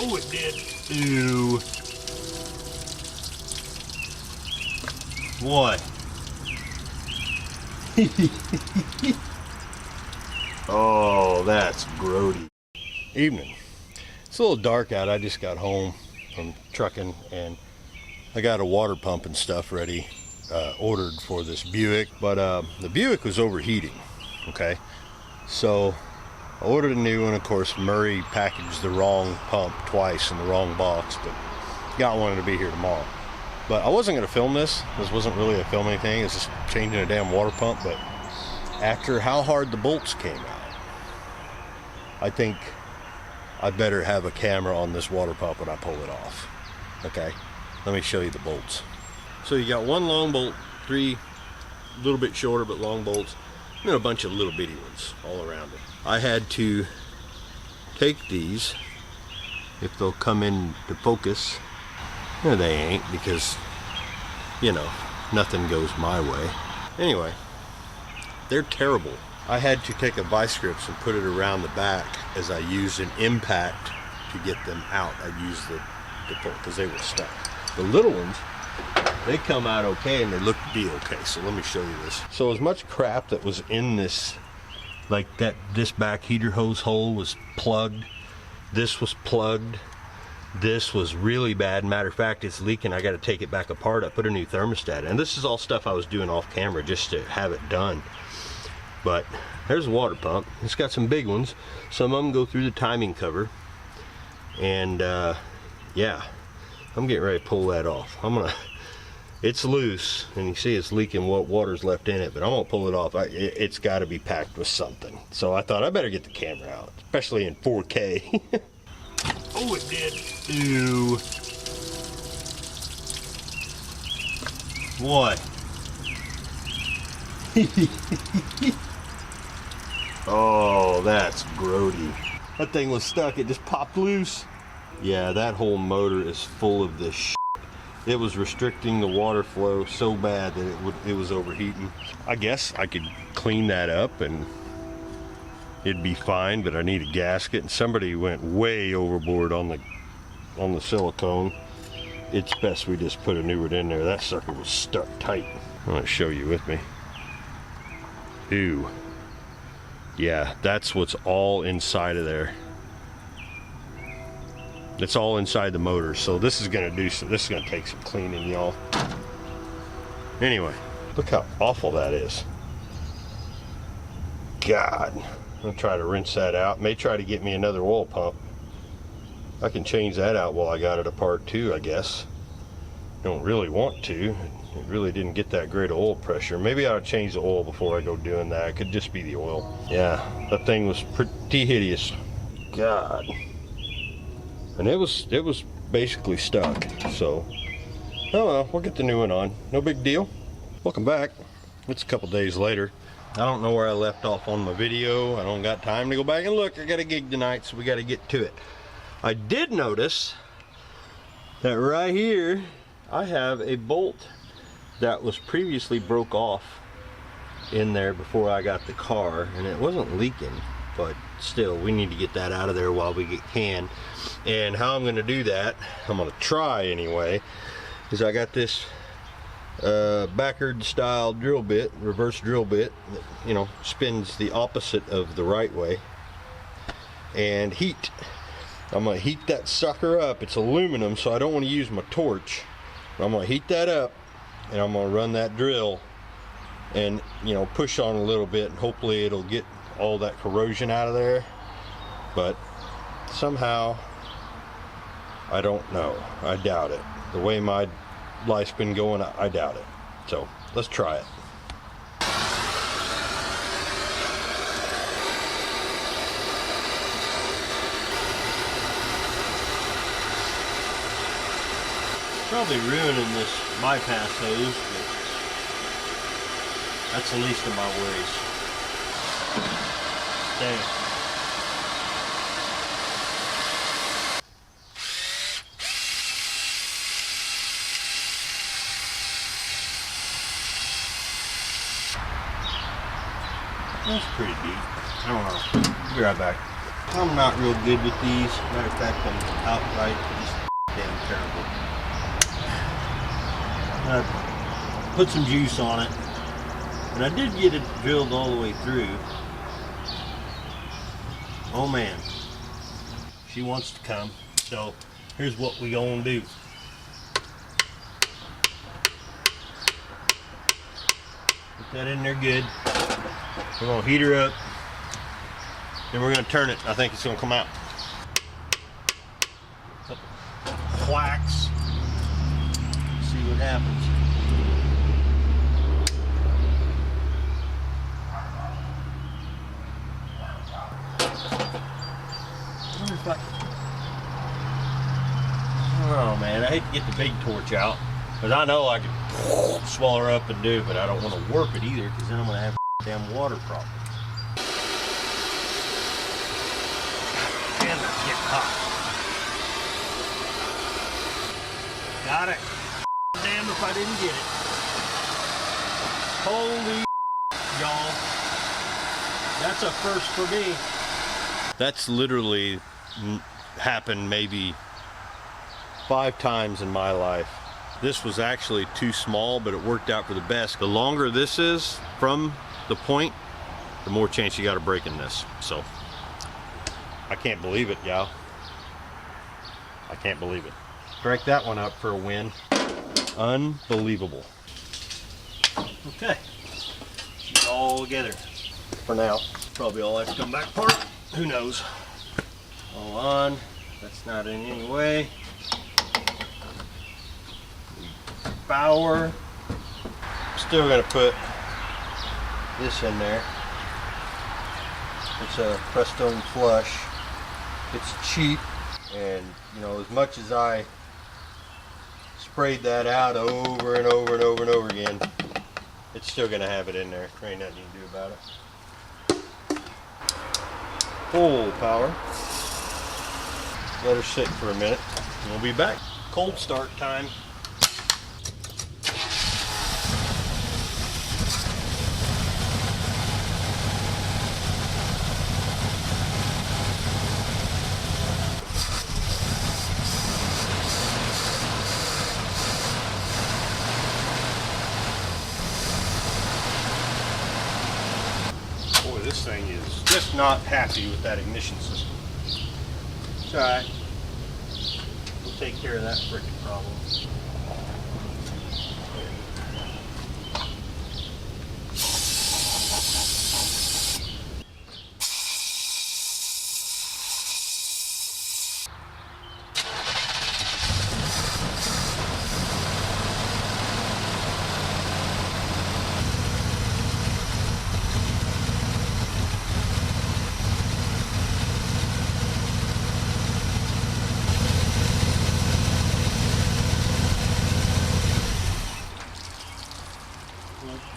Oh, it did. Ew. What? Oh, that's grody. Evening. It's a little dark out. I just got home from trucking and I got a water pump and stuff ready, ordered for this Buick, but the Buick was overheating. Okay, so I ordered a new one. Of course, Murray packaged the wrong pump twice in the wrong box, but got one to be here tomorrow. But I wasn't going to film this. This wasn't really a filming thing. It's just changing a damn water pump. But after how hard the bolts came out, I think I better have a camera on this water pump when I pull it off. Okay, let me show you the bolts. So you got one long bolt, three a little bit shorter but long bolts, and a bunch of little bitty ones all around it. I had to take these, if they'll come into focus. No, they ain't, because, you know, nothing goes my way. Anyway, they're terrible. I had to take a vice grips and put it around the back as I used an impact to get them out. I used the pull because they were stuck. The little ones, they come out okay and they look to be okay. So let me show you this. So as much crap that was in this, like that, this back heater hose hole was plugged. This was plugged. This was really bad. Matter of fact, it's leaking. I got to take it back apart. I put a new thermostat in. And this is all stuff I was doing off camera just to have it done. But there's a water pump. It's got some big ones. Some of them go through the timing cover. And yeah, I'm getting ready to pull that off. It's loose, and you see it's leaking what water's left in it, but I'm gonna pull it off. It's got to be packed with something. So I thought I better get the camera out, especially in 4K. Oh, it did. Ew. What? Oh, that's grody. That thing was stuck. It just popped loose. Yeah, that whole motor is full of this shit. It was restricting the water flow so bad that it was overheating. I guess I could clean that up and it'd be fine, but I need a gasket, and somebody went way overboard on the silicone. It's best we just put a new one in there. That sucker was stuck tight. I'm gonna show you with me. Ew. Yeah, that's what's all inside of there. It's all inside the motor, so this is gonna take some cleaning, y'all. Anyway, look how awful that is. God, I'm gonna try to rinse that out. May try to get me another oil pump. I can change that out while I got it apart too, I guess. Don't really want to. It really didn't get that great of oil pressure. Maybe I ought to change the oil before I go doing that. It could just be the oil. Yeah, that thing was pretty hideous. God. And it was basically stuck. So, oh well, we'll get the new one on. No big deal. Welcome back. It's a couple days later. I don't know where I left off on my video. I don't got time to go back and look. I got a gig tonight, so we got to get to it. I did notice that right here, I have a bolt that was previously broke off in there before I got the car, and it wasn't leaking, but still, we need to get that out of there while we can. And how I'm going to do that, I'm going to try anyway, is I got this backward style drill bit, reverse drill bit, that, you know, spins the opposite of the right way, and heat. I'm going to heat that sucker up. It's aluminum, so I don't want to use my torch. I'm going to heat that up, and I'm going to run that drill and, you know, push on a little bit, and hopefully it'll get all that corrosion out of there. But somehow, I don't know. I doubt it. The way my life's been going, I doubt it. So let's try it. Probably ruining this bypass hose, but that's the least of my worries. Dang. That's pretty deep. I don't know. Be right back. I'm not real good with these. Matter of fact, I'm outright just damn terrible. I put some juice on it, and I did get it drilled all the way through. Oh man, she wants to come. So here's what we gonna do. Put that in there good. We're gonna heat her up. Then we're gonna turn it. I think it's gonna come out. Whacks. See what happens. Oh man, I hate to get the big torch out, because I know I could swallow her up and do, but I don't want to warp it either, because then I'm gonna have a damn water problem. And it's getting hot. Got it. Damn if I didn't get it. Holy y'all. That's a first for me. That's literally happened maybe 5 times in my life. This was actually too small, but it worked out for the best. The longer this is from the point, the more chance you got of breaking this. So I can't believe it, y'all. I can't believe it. Crank that one up for a win. Unbelievable. Okay, she's all together for now. Probably all have to come back apart. Who knows? All on. That's not in any way. Power. Still gonna put this in there. It's a Prestone flush. It's cheap, and you know, as much as I sprayed that out over and over and over and over again, it's still gonna have it in there. There ain't nothing you can do about it. Full power. Let her sit for a minute, and we'll be back. Cold start time. This thing is just not happy with that ignition system. It's alright. We'll take care of that freaking problem.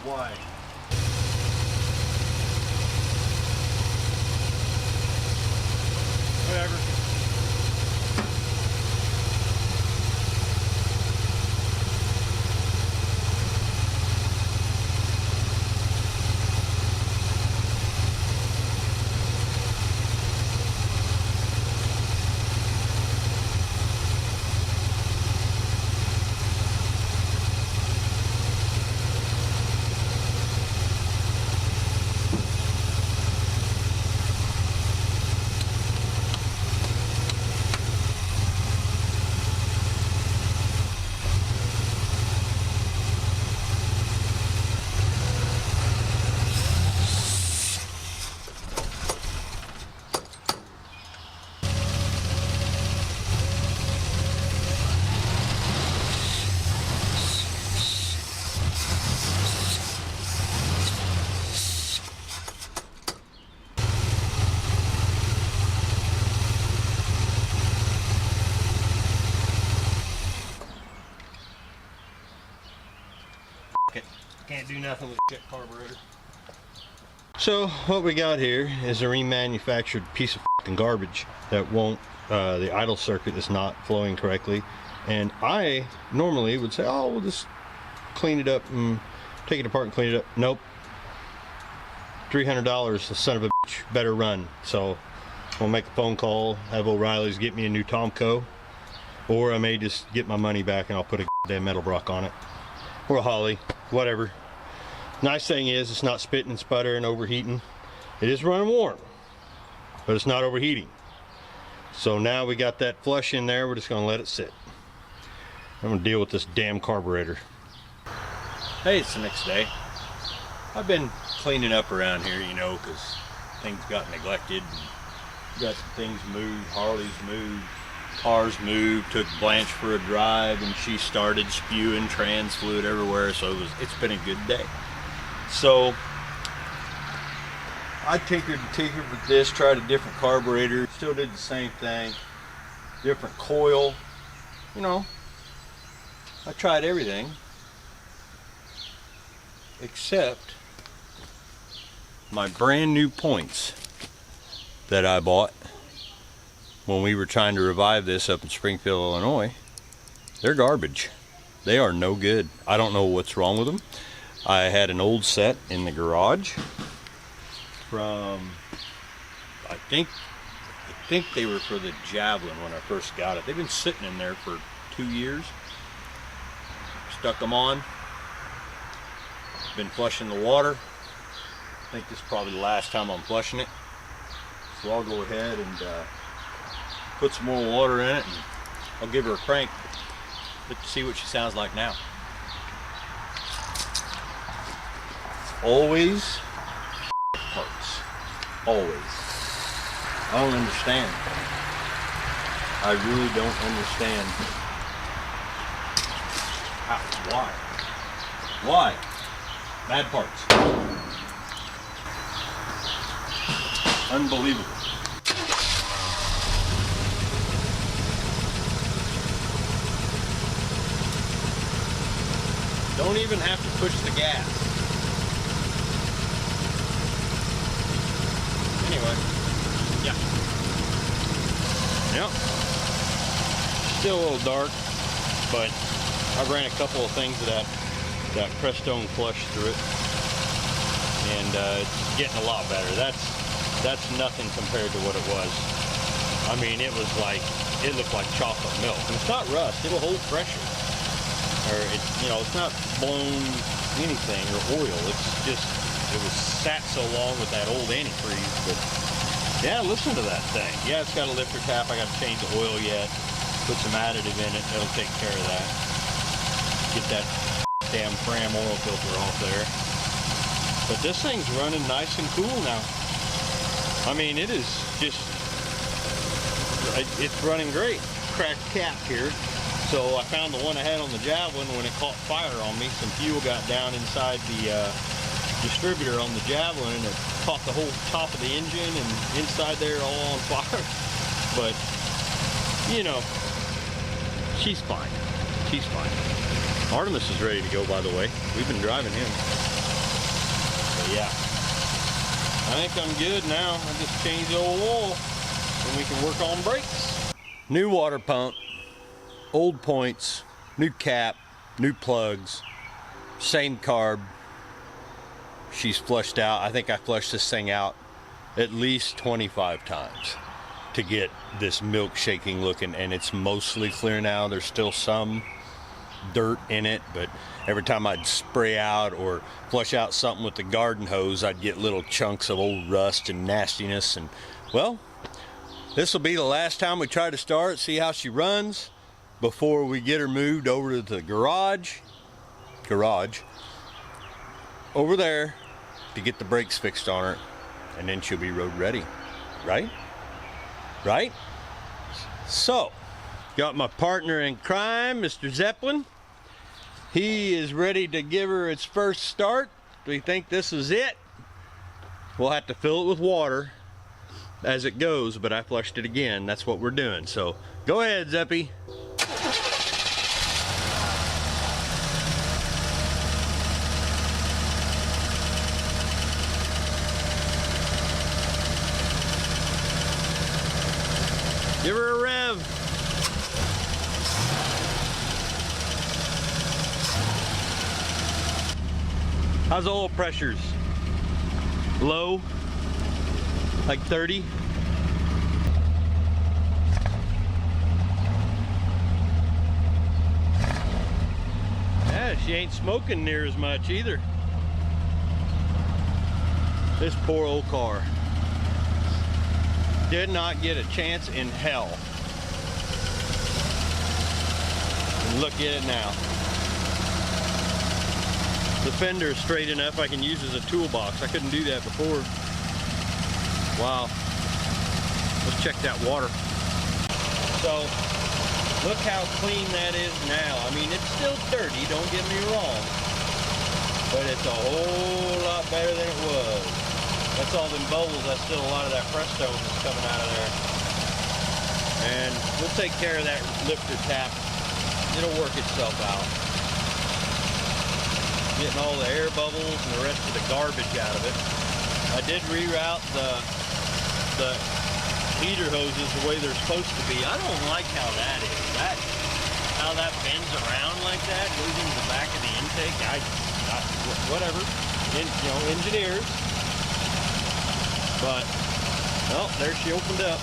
Why? Whatever. Can't do nothing with shit carburetor. So what we got here is a remanufactured piece of fucking garbage that won't, the idle circuit is not flowing correctly. And I normally would say, oh, we'll just clean it up and take it apart and clean it up. Nope. $300, the son of a bitch better run. So I'll make a phone call, have O'Reilly's get me a new Tomco, or I may just get my money back and I'll put a damn metal block on it, or a Holly, whatever. Nice thing is it's not spitting and sputtering and overheating. It is running warm, but it's not overheating. So now we got that flush in there, we're just gonna let it sit. I'm gonna deal with this damn carburetor. Hey, it's the next day. I've been cleaning up around here, you know, because things got neglected. And got some things moved, Harley's moved, cars moved, took Blanche for a drive, and she started spewing trans fluid everywhere, so it's been a good day. So I tinkered with this, tried a different carburetor, still did the same thing, different coil, you know, I tried everything except my brand new points that I bought when we were trying to revive this up in Springfield, Illinois. They're garbage. They are no good. I don't know what's wrong with them. I had an old set in the garage from, I think they were for the Javelin when I first got it. They've been sitting in there for 2 years. Stuck them on. Been flushing the water. I think this is probably the last time I'm flushing it. So I'll go ahead and put some more water in it, and I'll give her a crank. Let's see what she sounds like now. Always parts. Always. I don't understand. I really don't understand. Why? Why? Bad parts. Unbelievable. Don't even have to push the gas. Anyway, yeah. Yep. Still a little dark, but I ran a couple of things of that Crestone flush through it, and it's getting a lot better. That's nothing compared to what it was. I mean, it looked like chocolate milk. And it's not rust, it'll hold pressure. Or it's not blown anything or oil. It's just, it was sat so long with that old antifreeze. But yeah, listen to that thing. Yeah, it's got a lifter tap. I got to change the oil yet. Put some additive in it. That'll take care of that. Get that damn Fram oil filter off there. But this thing's running nice and cool now. I mean, it is just, it's running great. Cracked cap here. So I found the one I had on the Javelin. When it caught fire on me, some fuel got down inside the distributor on the Javelin, and it caught the whole top of the engine and inside there all on fire. But, you know, she's fine. She's fine. Artemis is ready to go, by the way. We've been driving him. So yeah, I think I'm good now. I just changed the old oil and we can work on brakes. New water pump, old points, new cap, new plugs, same carb. She's flushed out. I think I flushed this thing out at least 25 times to get this milkshaking looking, and it's mostly clear now. There's still some dirt in it, but every time I'd spray out or flush out something with the garden hose, I'd get little chunks of old rust and nastiness. And well, this will be the last time we try to start, see how she runs before we get her moved over to the garage over there to get the brakes fixed on her, and then she'll be road ready. Right? So got my partner in crime, Mr. Zeppelin. He is ready to give her its first start. We think this is it. We'll have to fill it with water as it goes, but I flushed it again. That's what we're doing. So go ahead, Zeppy. Give her a rev. How's oil pressures? Low? Like 30? she ain't smoking near as much either. This poor old car did not get a chance in hell. And look at it now. The fender is straight enough I can use as a toolbox. I couldn't do that before. Wow. Let's check that water. So, look how clean that is now. I mean, it's still dirty, don't get me wrong. But it's a whole lot better than it was. That's all them bubbles, that's still a lot of that Presto that's coming out of there. And we'll take care of that lifter tap. It'll work itself out. Getting all the air bubbles and the rest of the garbage out of it. I did reroute the heater hoses the way they're supposed to be. I don't like how that is. How that bends around like that, goes into the back of the intake. Whatever. You know, engineers. But, well, there she opened up.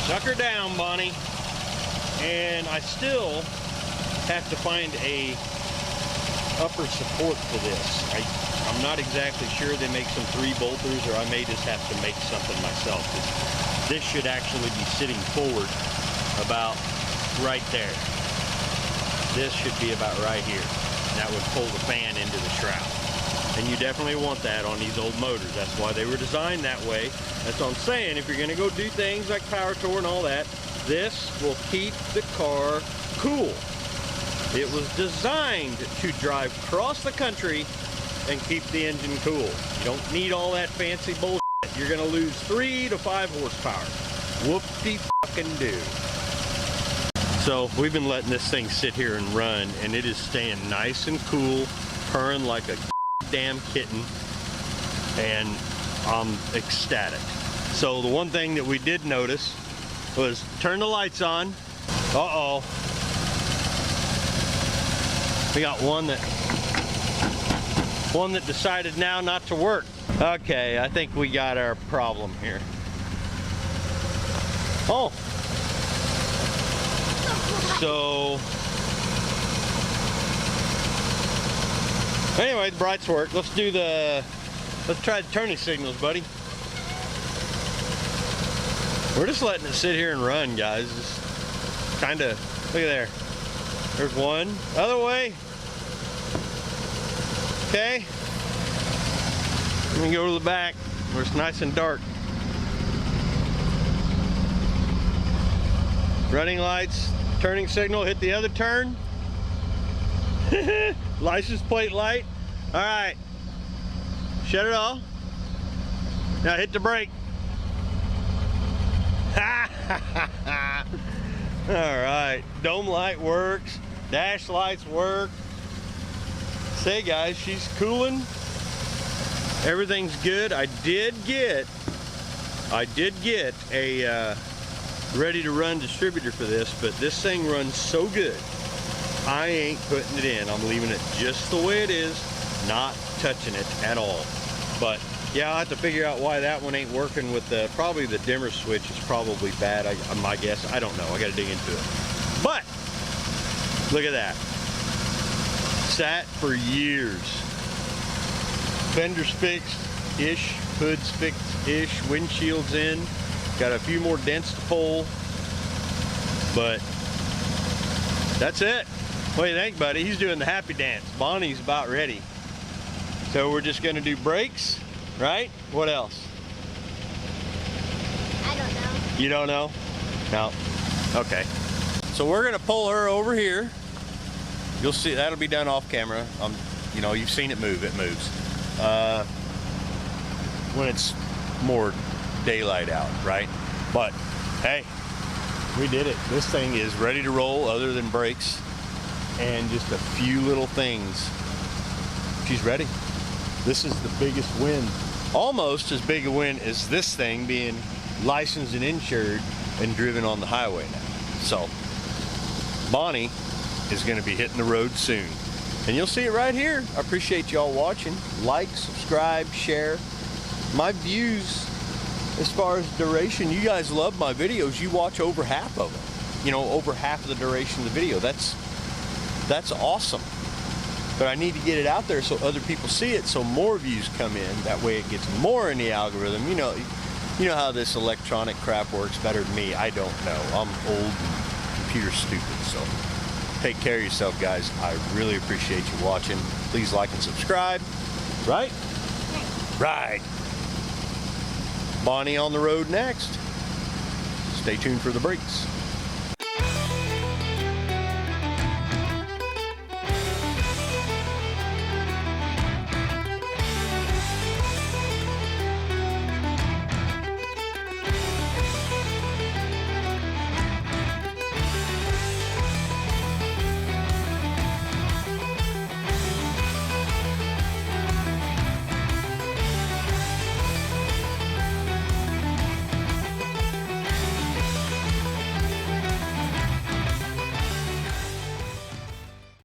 Suck her down, Bonnie. And I still have to find a upper support for this. I'm not exactly sure. They make some 3-bolters, or I may just have to make something myself. This should actually be sitting forward about right there. This should be about right here. That would pull the fan into the shroud. And you definitely want that on these old motors. That's why they were designed that way. That's what I'm saying. If you're going to go do things like power tour and all that, this will keep the car cool. It was designed to drive across the country and keep the engine cool. You don't need all that fancy bullshit. You're going to lose 3 to 5 horsepower. Whoop-de-fucking-do. So we've been letting this thing sit here and run, and it is staying nice and cool, purring like a damn kitten, and I'm ecstatic. So the one thing that we did notice was turn the lights on. Uh-oh. We got one that decided now not to work. Okay, I think we got our problem here. Oh. So, anyway, the brights work. Let's try the turning signals, buddy. We're just letting it sit here and run, guys. Just kind of, look at there. There's one. Other way. Okay. Let me go to the back where it's nice and dark. Running lights. Turning signal, hit the other turn. License plate light. All right. Shut it off. Now hit the brake. All right. Dome light works. Dash lights work. Say, guys, she's cooling. Everything's good. I did get a ready to run distributor for this, but this thing runs so good I ain't putting it in. I'm leaving it just the way it is, not touching it at all. But yeah, I'll have to figure out why that one ain't working with the, probably the dimmer switch is probably bad. My guess, I don't know, I gotta dig into it. But look at that, sat for years. Fender's fixed-ish, hood's fixed-ish, windshield's in. Got a few more dents to pull, but that's it. What do you think, buddy? He's doing the happy dance. Bonnie's about ready. So we're just gonna do brakes, right? What else? I don't know. You don't know? No. Okay. So we're gonna pull her over here. You'll see, that'll be done off camera. You know, you've seen it move, it moves. When it's more daylight out, right? But hey, we did it. This thing is ready to roll other than brakes and just a few little things. She's ready. This is the biggest win, almost as big a win as this thing being licensed and insured and driven on the highway now. So Bonnie is going to be hitting the road soon, and you'll see it right here. I appreciate y'all watching. Like, subscribe, share. My views as far as duration, you guys love my videos. You watch over half of them. You know, over half of the duration of the video. That's awesome. But I need to get it out there so other people see it, so more views come in. That way it gets more in the algorithm. You know how this electronic crap works better than me. I don't know. I'm old and computer stupid. So take care of yourself, guys. I really appreciate you watching. Please like and subscribe. Right? Right. Bonnie on the road next. Stay tuned for the breaks.